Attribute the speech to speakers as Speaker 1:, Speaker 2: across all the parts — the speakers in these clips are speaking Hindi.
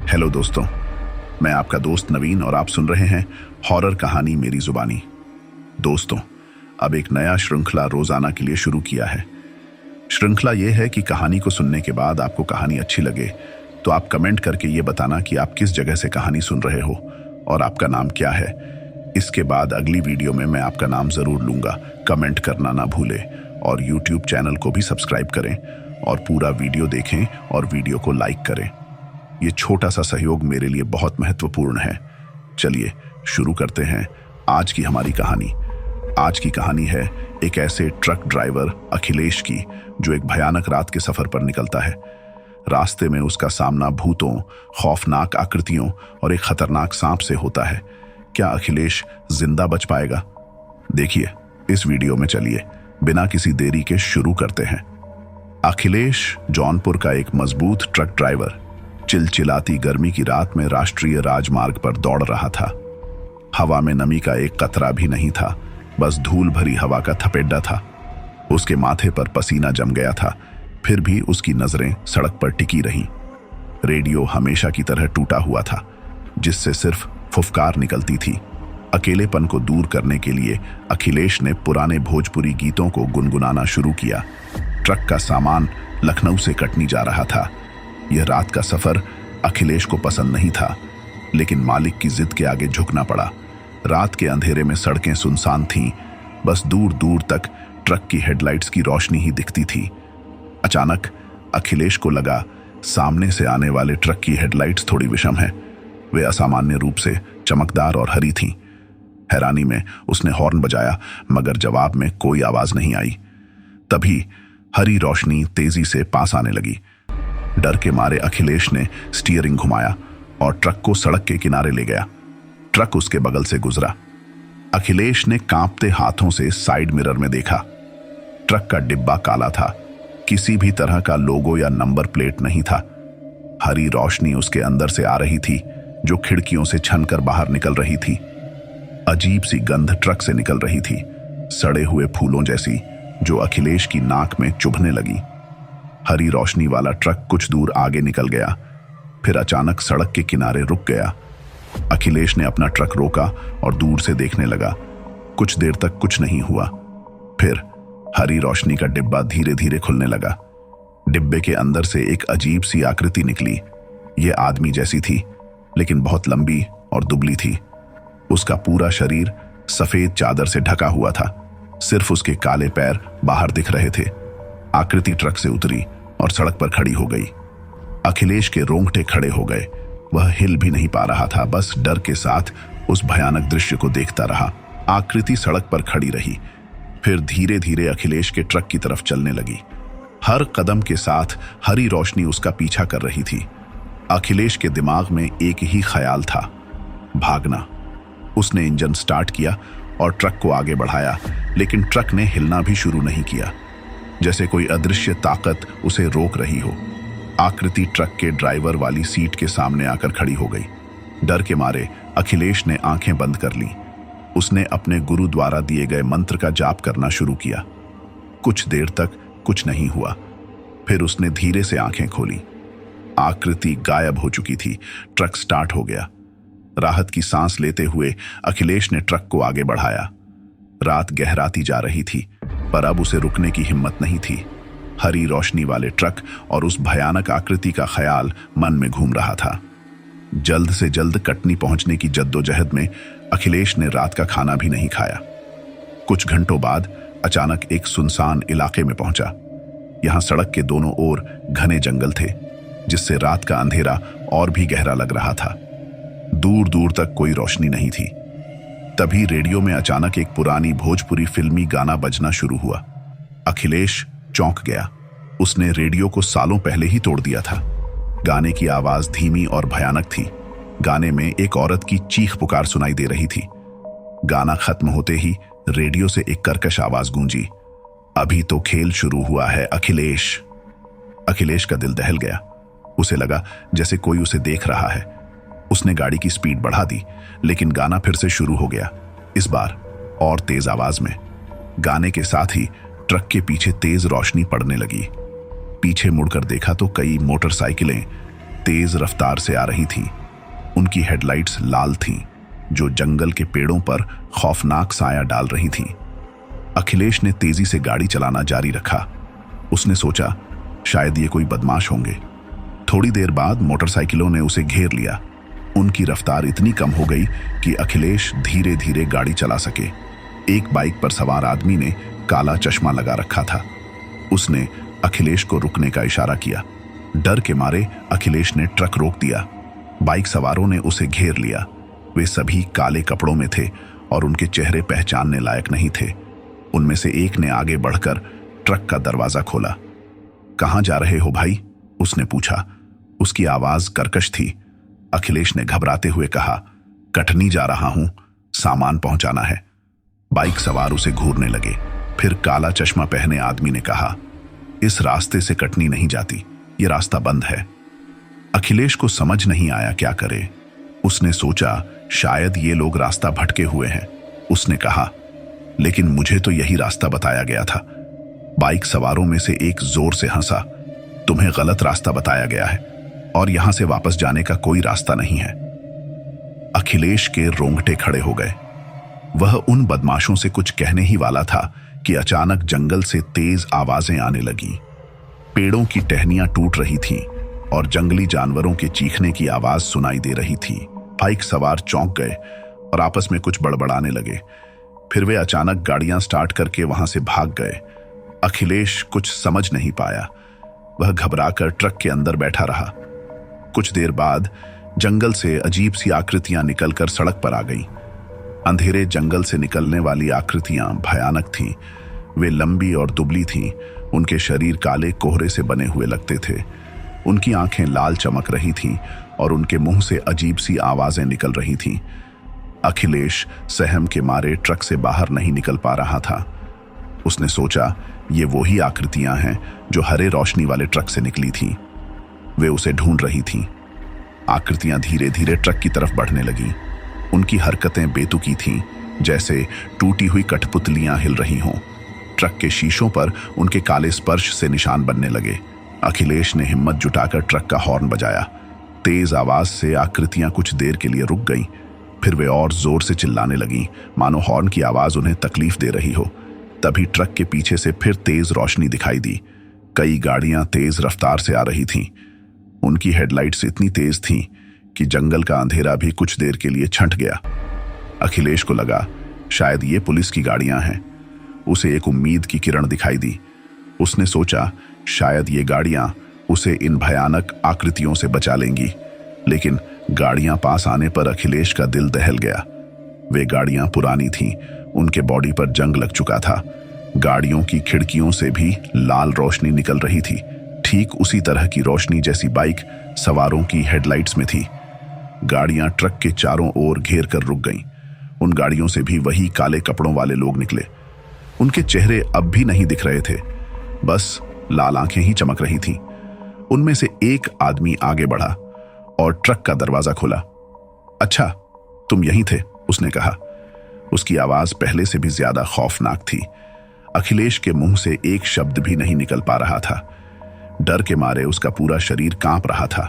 Speaker 1: हेलो दोस्तों, मैं आपका दोस्त नवीन और आप सुन रहे हैं हॉरर कहानी मेरी जुबानी। दोस्तों, अब एक नया श्रृंखला रोजाना के लिए शुरू किया है। श्रृंखला ये है कि कहानी को सुनने के बाद आपको कहानी अच्छी लगे तो आप कमेंट करके ये बताना कि आप किस जगह से कहानी सुन रहे हो और आपका नाम क्या है। इसके बाद अगली वीडियो में मैं आपका नाम जरूर लूंगा। कमेंट करना ना भूलें और यूट्यूब चैनल को भी सब्सक्राइब करें और पूरा वीडियो देखें और वीडियो को लाइक करें। ये छोटा सा सहयोग मेरे लिए बहुत महत्वपूर्ण है। चलिए शुरू करते हैं आज की हमारी कहानी। आज की कहानी है एक ऐसे ट्रक ड्राइवर अखिलेश की जो एक भयानक रात के सफर पर निकलता है। रास्ते में उसका सामना भूतों, खौफनाक आकृतियों और एक खतरनाक सांप से होता है। क्या अखिलेश जिंदा बच पाएगा? देखिए इस वीडियो में। चलिए बिना किसी देरी के शुरू करते हैं। अखिलेश जौनपुर का एक मजबूत ट्रक ड्राइवर चिलचिलाती गर्मी की रात में राष्ट्रीय राजमार्ग पर दौड़ रहा था। हवा में नमी का एक कतरा भी नहीं था, बस धूल भरी हवा का थपेड़ा था। उसके माथे पर पसीना जम गया था, फिर भी उसकी नजरें सड़क पर टिकी रहीं। रेडियो हमेशा की तरह टूटा हुआ था, जिससे सिर्फ फुफकार निकलती थी। अकेलेपन को दूर करने के लिए अखिलेश ने पुराने भोजपुरी गीतों को गुनगुनाना शुरू किया। ट्रक का सामान लखनऊ से कटनी जा रहा था। यह रात का सफर अखिलेश को पसंद नहीं था, लेकिन मालिक की जिद के आगे झुकना पड़ा। रात के अंधेरे में सड़कें सुनसान थीं, बस दूर दूर तक ट्रक की हेडलाइट्स की रोशनी ही दिखती थी। अचानक अखिलेश को लगा सामने से आने वाले ट्रक की हेडलाइट्स थोड़ी विषम है। वे असामान्य रूप से चमकदार और हरी थीं। हैरानी में उसने हॉर्न बजाया, मगर जवाब में कोई आवाज नहीं आई। तभी हरी रोशनी तेजी से पास आने लगी। डर के मारे अखिलेश ने स्टीयरिंग घुमाया और ट्रक को सड़क के किनारे ले गया। ट्रक उसके बगल से गुजरा। अखिलेश ने कांपते हाथों से साइड मिरर में देखा। ट्रक का डिब्बा काला था, किसी भी तरह का लोगो या नंबर प्लेट नहीं था। हरी रोशनी उसके अंदर से आ रही थी, जो खिड़कियों से छनकर बाहर निकल रही थी। अजीब सी गंध ट्रक से निकल रही थी, सड़े हुए फूलों जैसी, जो अखिलेश की नाक में चुभने लगी। हरी रोशनी वाला ट्रक कुछ दूर आगे निकल गया, फिर अचानक सड़क के किनारे रुक गया। अखिलेश ने अपना ट्रक रोका और दूर से देखने लगा। कुछ देर तक कुछ नहीं हुआ। फिर हरी रोशनी का डिब्बा धीरे धीरे खुलने लगा। डिब्बे के अंदर से एक अजीब सी आकृति निकली। यह आदमी जैसी थी, लेकिन बहुत लंबी और दुबली थी। उसका पूरा शरीर सफेद चादर से ढका हुआ था, सिर्फ उसके काले पैर बाहर दिख रहे थे। आकृति ट्रक से उतरी और सड़क पर खड़ी हो गई। अखिलेश के रोंगटे खड़े हो गए। वह हिल भी नहीं पा रहा था, बस डर के साथ उस भयानक दृश्य को देखता रहा। आकृति सड़क पर खड़ी रही, फिर धीरे धीरे अखिलेश के ट्रक की तरफ चलने लगी। हर कदम के साथ हरी रोशनी उसका पीछा कर रही थी। अखिलेश के दिमाग में एक ही ख्याल था, भागना। उसने इंजन स्टार्ट किया और ट्रक को आगे बढ़ाया, लेकिन ट्रक ने हिलना भी शुरू नहीं किया, जैसे कोई अदृश्य ताकत उसे रोक रही हो। आकृति ट्रक के ड्राइवर वाली सीट के सामने आकर खड़ी हो गई। डर के मारे अखिलेश ने आंखें बंद कर ली। उसने अपने गुरु द्वारा दिए गए मंत्र का जाप करना शुरू किया। कुछ देर तक कुछ नहीं हुआ, फिर उसने धीरे से आंखें खोली। आकृति गायब हो चुकी थी। ट्रक स्टार्ट हो गया। राहत की सांस लेते हुए अखिलेश ने ट्रक को आगे बढ़ाया। रात गहराती जा रही थी, पर अब उसे रुकने की हिम्मत नहीं थी। हरी रोशनी वाले ट्रक और उस भयानक आकृति का ख्याल मन में घूम रहा था। जल्द से जल्द कटनी पहुंचने की जद्दोजहद में अखिलेश ने रात का खाना भी नहीं खाया। कुछ घंटों बाद अचानक एक सुनसान इलाके में पहुंचा। यहां सड़क के दोनों ओर घने जंगल थे, जिससे रात का अंधेरा और भी गहरा लग रहा था। दूर दूर तक कोई रोशनी नहीं थी। तभी रेडियो में अचानक एक पुरानी भोजपुरी फिल्मी गाना बजना शुरू हुआ। अखिलेश चौंक गया। उसने रेडियो को सालों पहले ही तोड़ दिया था। गाने की आवाज धीमी और भयानक थी। गाने में एक औरत की चीख पुकार सुनाई दे रही थी। गाना खत्म होते ही रेडियो से एक कर्कश आवाज गूंजी, अभी तो खेल शुरू हुआ है अखिलेश। अखिलेश का दिल दहल गया। उसे लगा जैसे कोई उसे देख रहा है। उसने गाड़ी की स्पीड बढ़ा दी, लेकिन गाना फिर से शुरू हो गया, इस बार और तेज आवाज में। गाने के साथ ही ट्रक के पीछे तेज रोशनी पड़ने लगी। पीछे मुड़कर देखा तो कई मोटरसाइकिलें तेज रफ्तार से आ रही थी। उनकी हेडलाइट्स लाल थीं, जो जंगल के पेड़ों पर खौफनाक साया डाल रही थीं। अखिलेश ने तेजी से गाड़ी चलाना जारी रखा। उसने सोचा शायद ये कोई बदमाश होंगे। थोड़ी देर बाद मोटरसाइकिलों ने उसे घेर लिया। उनकी रफ्तार इतनी कम हो गई कि अखिलेश धीरे धीरे गाड़ी चला सके। एक बाइक पर सवार आदमी ने काला चश्मा लगा रखा था। उसने अखिलेश को रुकने का इशारा किया। डर के मारे अखिलेश ने ट्रक रोक दिया। बाइक सवारों ने उसे घेर लिया। वे सभी काले कपड़ों में थे और उनके चेहरे पहचानने लायक नहीं थे। उनमें से एक ने आगे बढ़कर ट्रक का दरवाजा खोला। कहां जा रहे हो भाई? उसने पूछा। उसकी आवाज कर्कश थी। अखिलेश ने घबराते हुए कहा, कटनी जा रहा हूं, सामान पहुंचाना है। बाइक सवार उसे घूरने लगे। फिर काला चश्मा पहने आदमी ने कहा, इस रास्ते से कटनी नहीं जाती, ये रास्ता बंद है। अखिलेश को समझ नहीं आया क्या करे। उसने सोचा शायद ये लोग रास्ता भटके हुए हैं। उसने कहा, लेकिन मुझे तो यही रास्ता बताया गया था। बाइक सवारों में से एक जोर से हंसा। तुम्हें गलत रास्ता बताया गया है और यहां से वापस जाने का कोई रास्ता नहीं है। अखिलेश के रोंगटे खड़े हो गए। वह उन बदमाशों से कुछ कहने ही वाला था कि अचानक जंगल से तेज आवाजें आने लगी। पेड़ों की टहनियां टूट रही थीं और जंगली जानवरों के चीखने की आवाज सुनाई दे रही थी। बाइक सवार चौंक गए और आपस में कुछ बड़बड़ाने लगे। फिर वे अचानक गाड़ियां स्टार्ट करके वहां से भाग गए। अखिलेश कुछ समझ नहीं पाया। वह घबराकर ट्रक के अंदर बैठा रहा। कुछ देर बाद जंगल से अजीब सी आकृतियां निकलकर सड़क पर आ गईं। अंधेरे जंगल से निकलने वाली आकृतियां भयानक थीं। वे लंबी और दुबली थीं। उनके शरीर काले कोहरे से बने हुए लगते थे। उनकी आंखें लाल चमक रही थीं और उनके मुंह से अजीब सी आवाजें निकल रही थीं। अखिलेश सहम के मारे ट्रक से बाहर नहीं निकल पा रहा था। उसने सोचा ये वही आकृतियां हैं जो हरे रोशनी वाले ट्रक से निकली थीं। वे उसे ढूंढ रही थीं। आकृतियां धीरे धीरे ट्रक की तरफ बढ़ने लगीं। उनकी हरकतें बेतुकी थीं, जैसे टूटी हुई कठपुतलियां हिल रही हों। ट्रक के शीशों पर उनके काले स्पर्श से निशान बनने लगे। अखिलेश ने हिम्मत जुटाकर ट्रक का हॉर्न बजाया। तेज आवाज से आकृतियां कुछ देर के लिए रुक गईं। फिर वे और जोर से चिल्लाने लगीं, मानो हॉर्न की आवाज उन्हें तकलीफ दे रही हो। तभी ट्रक के पीछे से फिर तेज रोशनी दिखाई दी। कई गाड़ियां तेज रफ्तार से आ रही थीं। उनकी हेडलाइट्स इतनी तेज थीं कि जंगल का अंधेरा भी कुछ देर के लिए छंट गया। अखिलेश को लगा शायद ये पुलिस की गाड़ियां हैं। उसे एक उम्मीद की किरण दिखाई दी। उसने सोचा शायद ये गाड़ियां उसे इन भयानक आकृतियों से बचा लेंगी। लेकिन गाड़ियां पास आने पर अखिलेश का दिल दहल गया। वे गाड़ियां पुरानी थीं। उनके बॉडी पर जंग लग चुका था। गाड़ियों की खिड़कियों से भी लाल रोशनी निकल रही थी, ठीक उसी तरह की रोशनी जैसी बाइक सवारों की हेडलाइट्स में थी। गाड़ियां ट्रक के चारों ओर घेर कर रुक गईं। उन गाड़ियों से भी वही काले कपड़ों वाले लोग निकले। उनके चेहरे अब भी नहीं दिख रहे थे, बस लाल आंखें ही चमक रही थीं। उनमें से एक आदमी आगे बढ़ा और ट्रक का दरवाजा खोला। अच्छा, तुम यहीं थे, उसने कहा। उसकी आवाज पहले से भी ज्यादा खौफनाक थी। अखिलेश के मुंह से एक शब्द भी नहीं निकल पा रहा था। डर के मारे उसका पूरा शरीर कांप रहा था।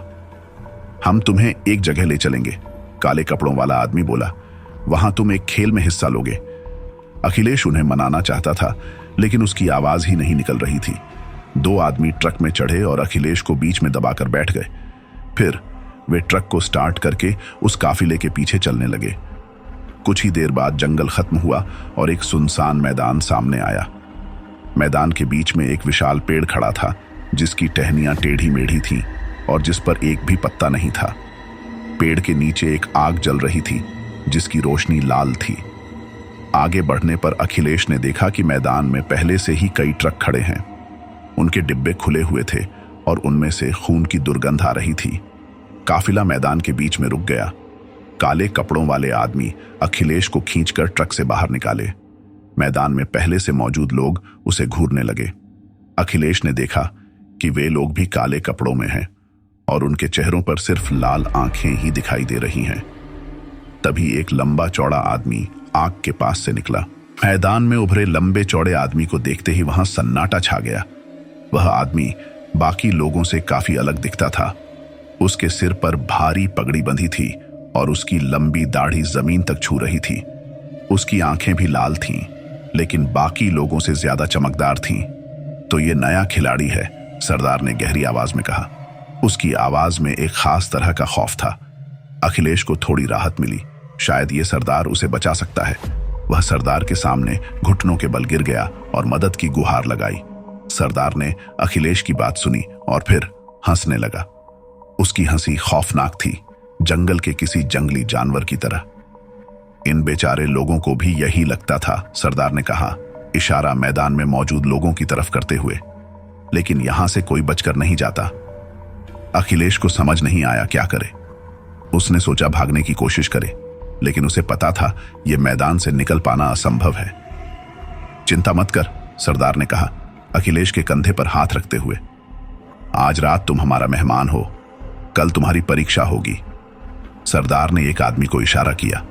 Speaker 1: हम तुम्हें एक जगह ले चलेंगे, काले कपड़ों वाला आदमी बोला। वहां तुम एक खेल में हिस्सा लोगे। अखिलेश उन्हें मनाना चाहता था, लेकिन उसकी आवाज ही नहीं निकल रही थी। दो आदमी ट्रक में चढ़े और अखिलेश को बीच में दबाकर बैठ गए। फिर वे ट्रक को स्टार्ट करके उस काफिले के पीछे चलने लगे। कुछ ही देर बाद जंगल खत्म हुआ और एक सुनसान मैदान सामने आया। मैदान के बीच में एक विशाल पेड़ खड़ा था, जिसकी टहनियां टेढ़ी मेढ़ी थीं और जिस पर एक भी पत्ता नहीं था। पेड़ के नीचे एक आग जल रही थी, जिसकी रोशनी लाल थी। आगे बढ़ने पर अखिलेश ने देखा कि मैदान में पहले से ही कई ट्रक खड़े हैं। उनके डिब्बे खुले हुए थे और उनमें से खून की दुर्गंध आ रही थी। काफिला मैदान के बीच में रुक गया। काले कपड़ों वाले आदमी अखिलेश को खींचकर ट्रक से बाहर निकाले। मैदान में पहले से मौजूद लोग उसे घूरने लगे। अखिलेश ने देखा कि वे लोग भी काले कपड़ों में हैं और उनके चेहरों पर सिर्फ लाल आंखें ही दिखाई दे रही हैं। तभी एक लंबा चौड़ा आदमी आग के पास से निकला। मैदान में उभरे लंबे चौड़े आदमी को देखते ही वहां सन्नाटा छा गया। वह आदमी बाकी लोगों से काफी अलग दिखता था। उसके सिर पर भारी पगड़ी बंधी थी और उसकी लंबी दाढ़ी जमीन तक छू रही थी। उसकी आंखें भी लाल थीं, लेकिन बाकी लोगों से ज्यादा चमकदार थीं। तो ये नया खिलाड़ी है, सरदार ने गहरी आवाज में कहा। उसकी आवाज में एक खास तरह का खौफ था। अखिलेश को थोड़ी राहत मिली। शायद ये सरदार उसे बचा सकता है। वह सरदार के सामने घुटनों के बल गिर गया और मदद की गुहार लगाई। सरदार ने अखिलेश की बात सुनी और फिर हंसने लगा। उसकी हंसी खौफनाक थी, जंगल के किसी जंगली जानवर की तरह। इन बेचारे लोगों को भी यही लगता था, सरदार ने कहा, इशारा मैदान में मौजूद लोगों की तरफ करते हुए। लेकिन यहां से कोई बचकर नहीं जाता। अखिलेश को समझ नहीं आया क्या करे। उसने सोचा भागने की कोशिश करे, लेकिन उसे पता था यह मैदान से निकल पाना असंभव है। चिंता मत कर, सरदार ने कहा, अखिलेश के कंधे पर हाथ रखते हुए। आज रात तुम हमारा मेहमान हो, कल तुम्हारी परीक्षा होगी। सरदार ने एक आदमी को इशारा किया।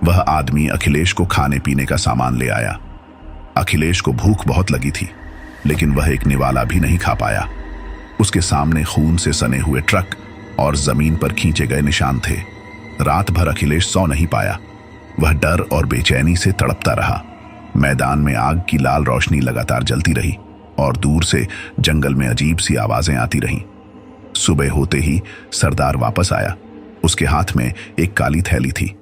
Speaker 1: वह आदमी अखिलेश को खाने पीने का सामान ले आया। अखिलेश को भूख बहुत लगी थी, लेकिन वह एक निवाला भी नहीं खा पाया। उसके सामने खून से सने हुए ट्रक और जमीन पर खींचे गए निशान थे। रात भर अखिलेश सो नहीं पाया। वह डर और बेचैनी से तड़पता रहा। मैदान में आग की लाल रोशनी लगातार जलती रही और दूर से जंगल में अजीब सी आवाजें आती रहीं। सुबह होते ही सरदार वापस आया। उसके हाथ में एक काली थैली थी।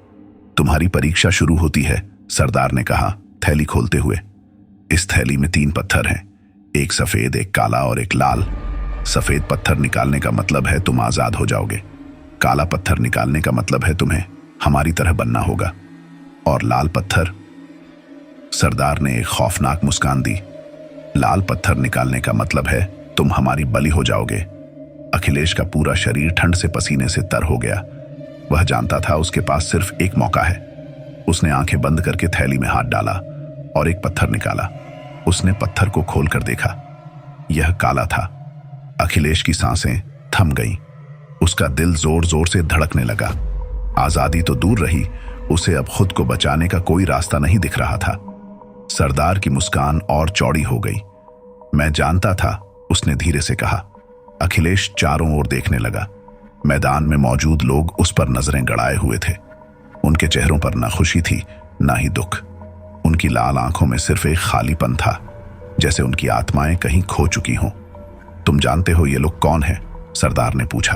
Speaker 1: तुम्हारी परीक्षा शुरू होती है, सरदार ने कहा, थैली खोलते हुए। इस थैली में 3 पत्थर हैं, एक सफेद, एक काला और एक लाल। सफेद पत्थर निकालने का मतलब है तुम आजाद हो जाओगे। काला पत्थर निकालने का मतलब है तुम्हें हमारी तरह बनना होगा। और लाल पत्थर? सरदार ने एक खौफनाक मुस्कान दी। लाल पत्थर निकालने का मतलब है तुम हमारी बलि हो जाओगे। अखिलेश का पूरा शरीर ठंड से पसीने से तर हो गया। वह जानता था उसके पास सिर्फ एक मौका है। उसने आंखें बंद करके थैली में हाथ डाला और एक पत्थर निकाला। उसने पत्थर को खोलकर देखा। यह काला था। अखिलेश की सांसें थम गईं। उसका दिल जोर जोर से धड़कने लगा। आजादी तो दूर रही, उसे अब खुद को बचाने का कोई रास्ता नहीं दिख रहा था। सरदार की मुस्कान और चौड़ी हो गई। मैं जानता था, उसने धीरे से कहा। अखिलेश चारों ओर देखने लगा। मैदान में मौजूद लोग उस पर नजरें गड़ाए हुए थे। उनके चेहरों पर ना खुशी थी, ना ही दुख। उनकी लाल आंखों में सिर्फ एक खालीपन था, जैसे उनकी आत्माएं कहीं खो चुकी हों। तुम जानते हो ये लोग कौन हैं? सरदार ने पूछा।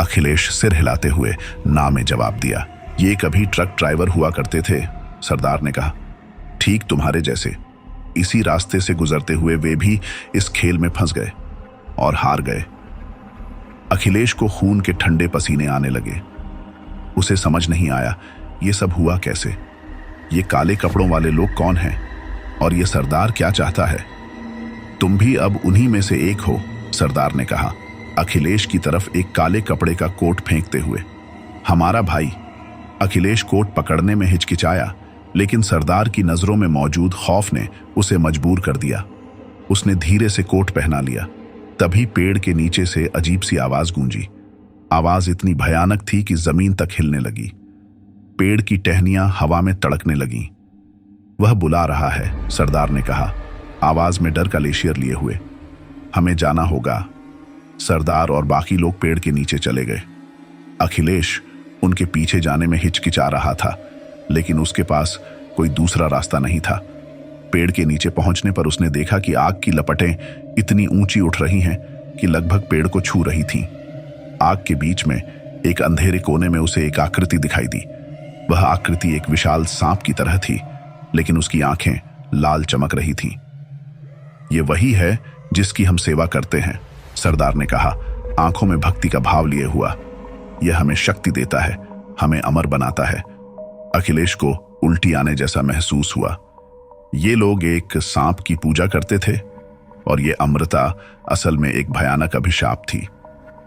Speaker 1: अखिलेश सिर हिलाते हुए ना में जवाब दिया। ये कभी ट्रक ड्राइवर हुआ करते थे, सरदार ने कहा, ठीक तुम्हारे जैसे। इसी रास्ते से गुजरते हुए वे भी इस खेल में फंस गए और हार गए। अखिलेश को खून के ठंडे पसीने आने लगे। उसे समझ नहीं आया ये सब हुआ कैसे। ये काले कपड़ों वाले लोग कौन हैं और ये सरदार क्या चाहता है? तुम भी अब उन्हीं में से एक हो, सरदार ने कहा, अखिलेश की तरफ एक काले कपड़े का कोट फेंकते हुए। हमारा भाई। अखिलेश कोट पकड़ने में हिचकिचाया, लेकिन सरदार की नजरों में मौजूद खौफ ने उसे मजबूर कर दिया। उसने धीरे से कोट पहना लिया। तभी पेड़ के नीचे से अजीब सी आवाज गूंजी। आवाज इतनी भयानक थी कि जमीन तक हिलने लगी। पेड़ की टहनियां हवा में तड़कने लगीं। वह बुला रहा है, सरदार ने कहा, आवाज में डर का लेशियर लिए हुए। हमें जाना होगा। सरदार और बाकी लोग पेड़ के नीचे चले गए। अखिलेश उनके पीछे जाने में हिचकिचा रहा था, लेकिन उसके पास कोई दूसरा रास्ता नहीं था। पेड़ के नीचे पहुंचने पर उसने देखा कि आग की लपटें इतनी ऊंची उठ रही हैं कि लगभग पेड़ को छू रही थीं। आग के बीच में एक अंधेरे कोने में उसे एक आकृति दिखाई दी। वह आकृति एक विशाल सांप की तरह थी, लेकिन उसकी आंखें लाल चमक रही थीं। ये वही है जिसकी हम सेवा करते हैं, सरदार ने कहा, आंखों में भक्ति का भाव लिए हुआ। यह हमें शक्ति देता है, हमें अमर बनाता है। अखिलेश को उल्टी आने जैसा महसूस हुआ। ये लोग एक सांप की पूजा करते थे और ये अमृता असल में एक भयानक अभिशाप थी।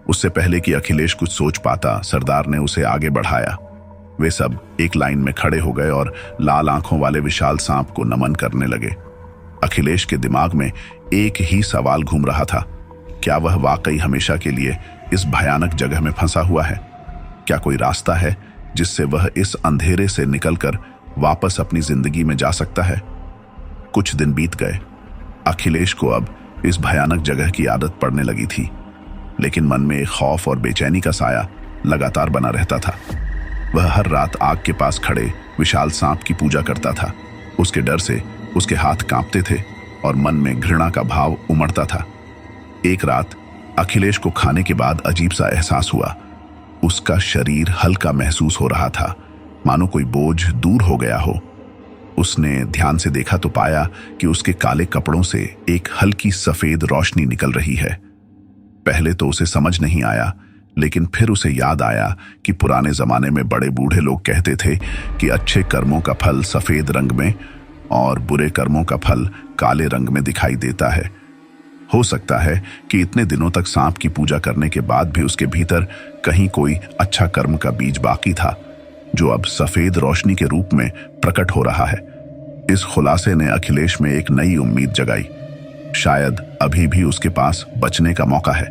Speaker 1: उससे पहले कि अखिलेश कुछ सोच पाता, सरदार ने उसे आगे बढ़ाया। वे सब एक लाइन में खड़े हो गए और लाल आंखों वाले विशाल सांप को नमन करने लगे। अखिलेश के दिमाग में एक ही सवाल घूम रहा था, क्या वह वाकई हमेशा के लिए इस भयानक जगह में फंसा हुआ है? क्या कोई रास्ता है जिससे वह इस अंधेरे से निकलकर वापस अपनी जिंदगी में जा सकता है? कुछ दिन बीत गए। अखिलेश को अब इस भयानक जगह की आदत पड़ने लगी थी। लेकिन मन में एक खौफ और बेचैनी का साया लगातार बना रहता था। वह हर रात आग के पास खड़े विशाल सांप की पूजा करता था। उसके डर से उसके हाथ कांपते थे और मन में घृणा का भाव उमड़ता था। एक रात अखिलेश को खाने के बाद अजीब सा एहसास हुआ। उसका शरीर हल्का महसूस हो रहा था, मानो कोई बोझ दूर हो गया हो। उसने ध्यान से देखा तो पाया कि उसके काले कपड़ों से एक हल्की सफेद रोशनी निकल रही है। पहले तो उसे समझ नहीं आया, लेकिन फिर उसे याद आया कि पुराने जमाने में बड़े बूढ़े लोग कहते थे कि अच्छे कर्मों का फल सफेद रंग में और बुरे कर्मों का फल काले रंग में दिखाई देता है। हो सकता है कि इतने दिनों तक सांप की पूजा करने के बाद भी उसके भीतर कहीं कोई अच्छा कर्म का बीज बाकी था, जो अब सफेद रोशनी के रूप में प्रकट हो रहा है। इस खुलासे ने अखिलेश में एक नई उम्मीद जगाई। शायद अभी भी उसके पास बचने का मौका है।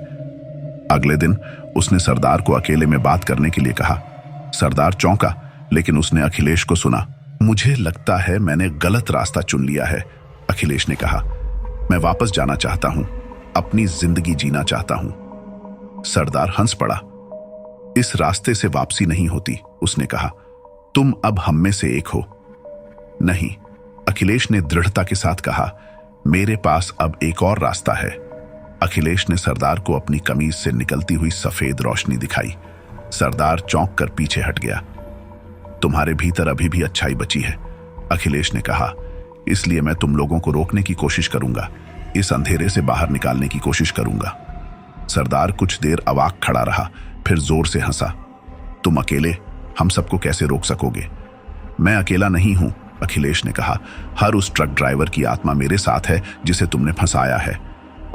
Speaker 1: अगले दिन उसने सरदार को अकेले में बात करने के लिए कहा। सरदार चौंका, लेकिन उसने अखिलेश को सुना। मुझे लगता है मैंने गलत रास्ता चुन लिया है, अखिलेश ने कहा। मैं वापस जाना चाहता हूं, अपनी जिंदगी जीना चाहता हूं। सरदार हंस पड़ा। इस रास्ते से वापसी नहीं होती, उसने कहा। तुम अब हम में से एक हो। नहीं, अखिलेश ने दृढ़ता के साथ कहा। मेरे पास अब एक और रास्ता है। अखिलेश ने सरदार को अपनी कमीज से निकलती हुई सफेद रोशनी दिखाई। सरदार चौंक कर पीछे हट गया। तुम्हारे भीतर अभी भी अच्छाई बची है, अखिलेश ने कहा। इसलिए मैं तुम लोगों को रोकने की कोशिश करूंगा, इस अंधेरे से बाहर निकालने की कोशिश करूंगा। सरदार कुछ देर अवाक खड़ा रहा, फिर जोर से हंसा। तुम अकेले हम सबको कैसे रोक सकोगे? मैं अकेला नहीं हूं, अखिलेश ने कहा। हर उस ट्रक ड्राइवर की आत्मा मेरे साथ है जिसे तुमने फंसाया है,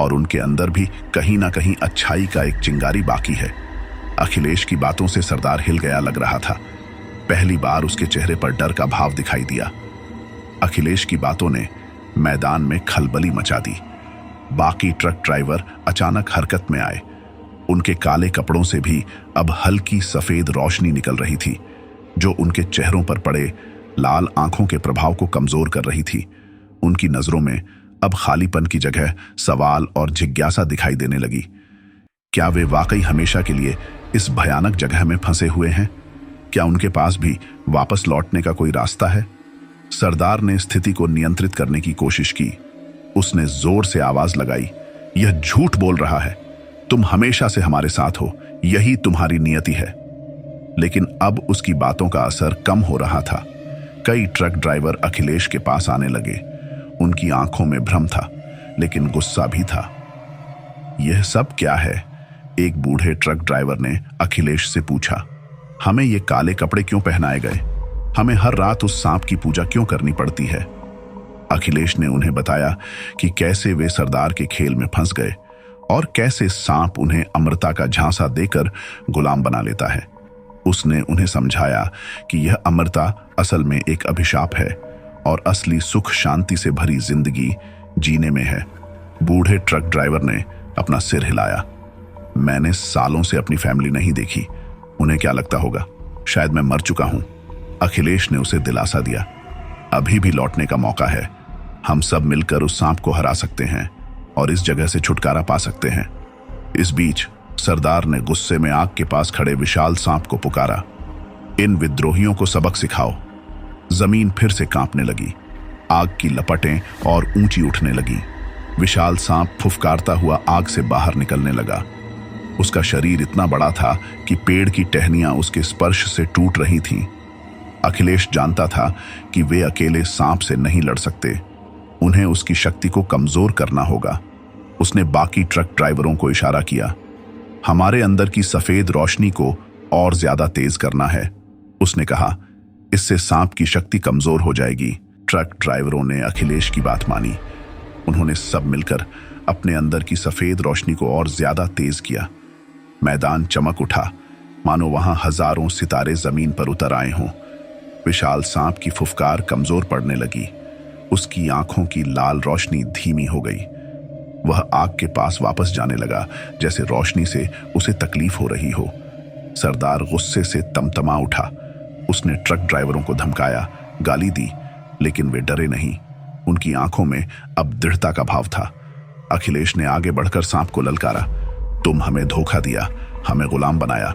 Speaker 1: और उनके अंदर भी कहीं ना कहीं अच्छाई का एक चिंगारी बाकी है। अखिलेश की बातों से सरदार हिल गया लग रहा था। पहली बार उसके चेहरे पर डर का भाव दिखाई दिया। अखिलेश की बातों ने मैदान में खलबली मचा दी। बाकी ट्रक ड्राइवर अचानक हरकत में आए। उनके काले कपड़ों से भी अब हल्की सफेद रोशनी निकल रही थी, जो उनके चेहरों पर पड़े लाल आंखों के प्रभाव को कमजोर कर रही थी। उनकी नजरों में अब खालीपन की जगह सवाल और जिज्ञासा दिखाई देने लगी। क्या वे वाकई हमेशा के लिए इस भयानक जगह में फंसे हुए हैं? क्या उनके पास भी वापस लौटने का कोई रास्ता है? सरदार ने स्थिति को नियंत्रित करने की कोशिश की। उसने जोर से आवाज लगाई, यह झूठ बोल रहा है। तुम हमेशा से हमारे साथ हो, यही तुम्हारी नियति है। लेकिन अब उसकी बातों का असर कम हो रहा था। कई ट्रक ड्राइवर अखिलेश के पास आने लगे। उनकी आंखों में भ्रम था, लेकिन गुस्सा भी था। यह सब क्या है? एक बूढ़े ट्रक ड्राइवर ने अखिलेश से पूछा। हमें ये काले कपड़े क्यों पहनाए गए? हमें हर रात उस सांप की पूजा क्यों करनी पड़ती है? अखिलेश ने उन्हें बताया कि कैसे वे सरदार के खेल में फंस गए और कैसे सांप उन्हें अमरता का झांसा देकर गुलाम बना लेता है। उसने उन्हें समझाया कि यह अमरता असल में एक अभिशाप है और असली सुख शांति से भरी जिंदगी जीने में है। बूढ़े ट्रक ड्राइवर ने अपना सिर हिलाया। मैंने सालों से अपनी फैमिली नहीं देखी, उन्हें क्या लगता होगा? शायद मैं मर चुका हूं। अखिलेश ने उसे दिलासा दिया। अभी भी लौटने का मौका है। हम सब मिलकर उस सांप को हरा सकते हैं और इस जगह से छुटकारा पा सकते हैं। इस बीच सरदार ने गुस्से में आग के पास खड़े विशाल सांप को पुकारा। इन विद्रोहियों को सबक सिखाओ। जमीन फिर से कांपने लगी। आग की लपटें और ऊंची उठने लगी। विशाल सांप फुफकारता हुआ आग से बाहर निकलने लगा। उसका शरीर इतना बड़ा था कि पेड़ की टहनियां उसके स्पर्श से टूट रही थीं। अखिलेश जानता था कि वे अकेले सांप से नहीं लड़ सकते। उन्हें उसकी शक्ति को कमजोर करना होगा। उसने बाकी ट्रक ड्राइवरों को इशारा किया। हमारे अंदर की सफेद रोशनी को और ज्यादा तेज करना है, उसने कहा। इससे सांप की शक्ति कमजोर हो जाएगी। ट्रक ड्राइवरों ने अखिलेश की बात मानी। उन्होंने सब मिलकर अपने अंदर की सफेद रोशनी को और ज्यादा तेज किया। मैदान चमक उठा, मानो वहां हजारों सितारे जमीन पर उतर आए हों। विशाल सांप की फुफकार कमजोर पड़ने लगी। उसकी आंखों की लाल रोशनी धीमी हो गई। वह आग के पास वापस जाने लगा, जैसे रोशनी से उसे तकलीफ हो रही हो। सरदार गुस्से से तमतमा उठा। उसने ट्रक ड्राइवरों को धमकाया, गाली दी, लेकिन वे डरे नहीं। उनकी आंखों में अब दृढ़ता का भाव था। अखिलेश ने आगे बढ़कर सांप को ललकारा। तुम हमें धोखा दिया, हमें गुलाम बनाया,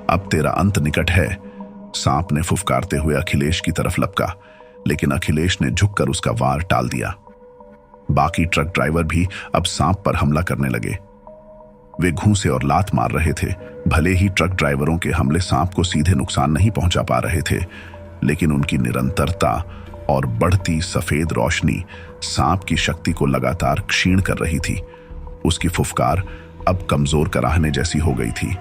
Speaker 1: अब तेरा अंत निकट है। सांप ने फुफकारते हुए अखिलेश की तरफ लपका, लेकिन अखिलेश ने झुककर उसका वार टाल दिया। बाकी ट्रक ड्राइवर भी अब सांप पर हमला करने लगे। वे घूंसे और लात मार रहे थे। भले ही ट्रक ड्राइवरों के हमले सांप को सीधे नुकसान नहीं पहुंचा पा रहे थे, लेकिन उनकी निरंतरता और बढ़ती सफेद रोशनी सांप की शक्ति को लगातार क्षीण कर रही थी। उसकी फुफकार अब कमजोर कराहने जैसी हो गई थी।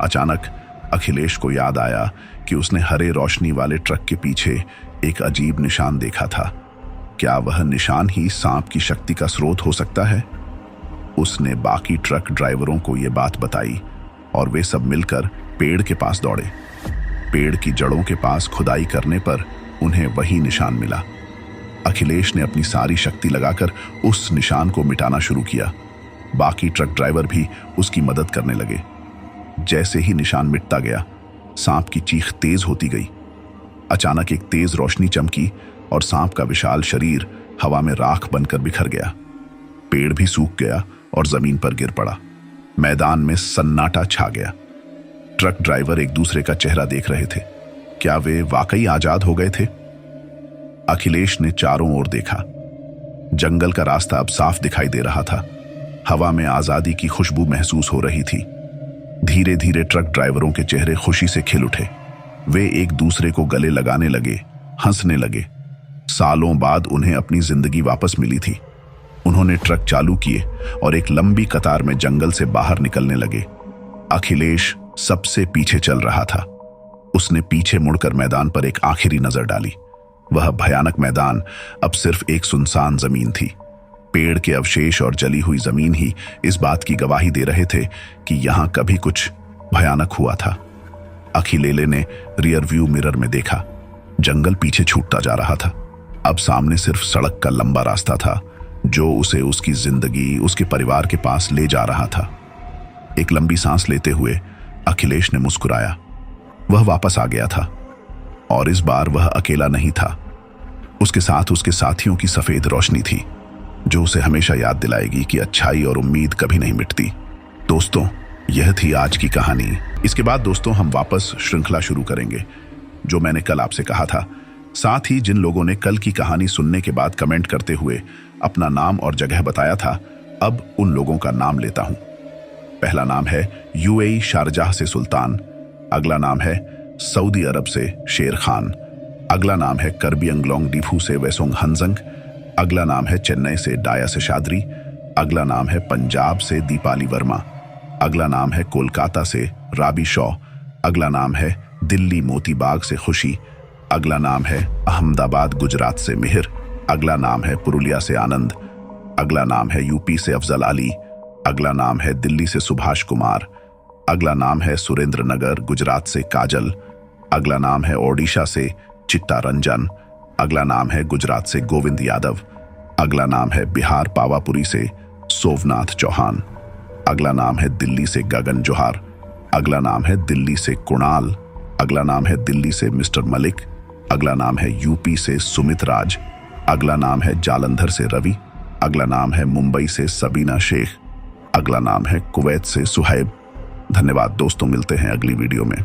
Speaker 1: अचानक अखिलेश को याद आया कि उसने हरे रोशनी वाले ट्रक के पीछे एक अजीब निशान देखा था। क्या वह निशान ही सांप की शक्ति का स्रोत हो सकता है? उसने बाकी ट्रक ड्राइवरों को यह बात बताई और वे सब मिलकर पेड़ के पास दौड़े। पेड़ की जड़ों के पास खुदाई करने पर उन्हें वही निशान मिला। अखिलेश ने अपनी सारी शक्ति लगाकर उस निशान को मिटाना शुरू किया। बाकी ट्रक ड्राइवर भी उसकी मदद करने लगे। जैसे ही निशान मिटता गया, सांप की चीख तेज होती गई। अचानक एक तेज रोशनी चमकी और सांप का विशाल शरीर हवा में राख बनकर बिखर गया। पेड़ भी सूख गया और जमीन पर गिर पड़ा। मैदान में सन्नाटा छा गया। ट्रक ड्राइवर एक दूसरे का चेहरा देख रहे थे। क्या वे वाकई आजाद हो गए थे? अखिलेश ने चारों ओर देखा। जंगल का रास्ता अब साफ दिखाई दे रहा था। हवा में आजादी की खुशबू महसूस हो रही थी। धीरे धीरे ट्रक ड्राइवरों के चेहरे खुशी से खिल उठे। वे एक दूसरे को गले लगाने लगे, हंसने लगे। सालों बाद उन्हें अपनी जिंदगी वापस मिली थी। उन्होंने ट्रक चालू किए और एक लंबी कतार में जंगल से बाहर निकलने लगे। अखिलेश सबसे पीछे चल रहा था। उसने पीछे मुड़कर मैदान पर एक आखिरी नजर डाली। वह भयानक मैदान अब सिर्फ एक सुनसान जमीन थी। पेड़ के अवशेष और जली हुई जमीन ही इस बात की गवाही दे रहे थे कि यहां कभी कुछ भयानक हुआ था। अखिलेले ने रियर व्यू मिरर में देखा। जंगल पीछे छूटता जा रहा था। अब सामने सिर्फ सड़क का लंबा रास्ता था जो उसे उसकी जिंदगी, उसके परिवार के पास ले जा रहा था। एक लंबी सांस लेते हुए अखिलेश ने मुस्कुराया। वह वापस आ गया था और इस बार वह अकेला नहीं था। उसके साथ उसके साथियों की सफेद रोशनी थी जो उसे हमेशा याद दिलाएगी कि अच्छाई और उम्मीद कभी नहीं मिटती। दोस्तों, यह थी आज की कहानी। इसके बाद दोस्तों हम वापस श्रृंखला शुरू करेंगे जो मैंने कल आपसे कहा था। साथ ही जिन लोगों ने कल की कहानी सुनने के बाद कमेंट करते हुए अपना नाम और जगह बताया था, अब उन लोगों का नाम लेता हूं। पहला नाम है यूएई शारजाह से सुल्तान। अगला नाम है सऊदी अरब से शेर खान। अगला नाम है करबी अंगलोंग डिफू से वेसोंग हंजंग। अगला नाम है चेन्नई से डाया से शादरी। अगला नाम है पंजाब से दीपाली वर्मा। अगला नाम है कोलकाता से राबी शॉ। अगला नाम है दिल्ली मोतीबाग से खुशी। अगला नाम है अहमदाबाद गुजरात से मिहिर। अगला नाम है पुरुलिया से आनंद। अगला नाम है यूपी से अफजल अली। अगला नाम है दिल्ली से सुभाष कुमार। अगला नाम है सुरेंद्र नगर गुजरात से काजल। अगला नाम है ओडिशा से चिट्टा रंजन। अगला नाम है गुजरात से गोविंद यादव। अगला नाम है बिहार पावापुरी से सोमनाथ चौहान। अगला नाम है दिल्ली से गगन जोहार। अगला नाम है दिल्ली से कुणाल। अगला नाम है दिल्ली से मिस्टर मलिक। अगला नाम है यूपी से सुमित राज। अगला नाम है जालंधर से रवि। अगला नाम है मुंबई से सबीना शेख। अगला नाम है कुवैत से सुहैब। धन्यवाद दोस्तों, मिलते हैं अगली वीडियो में।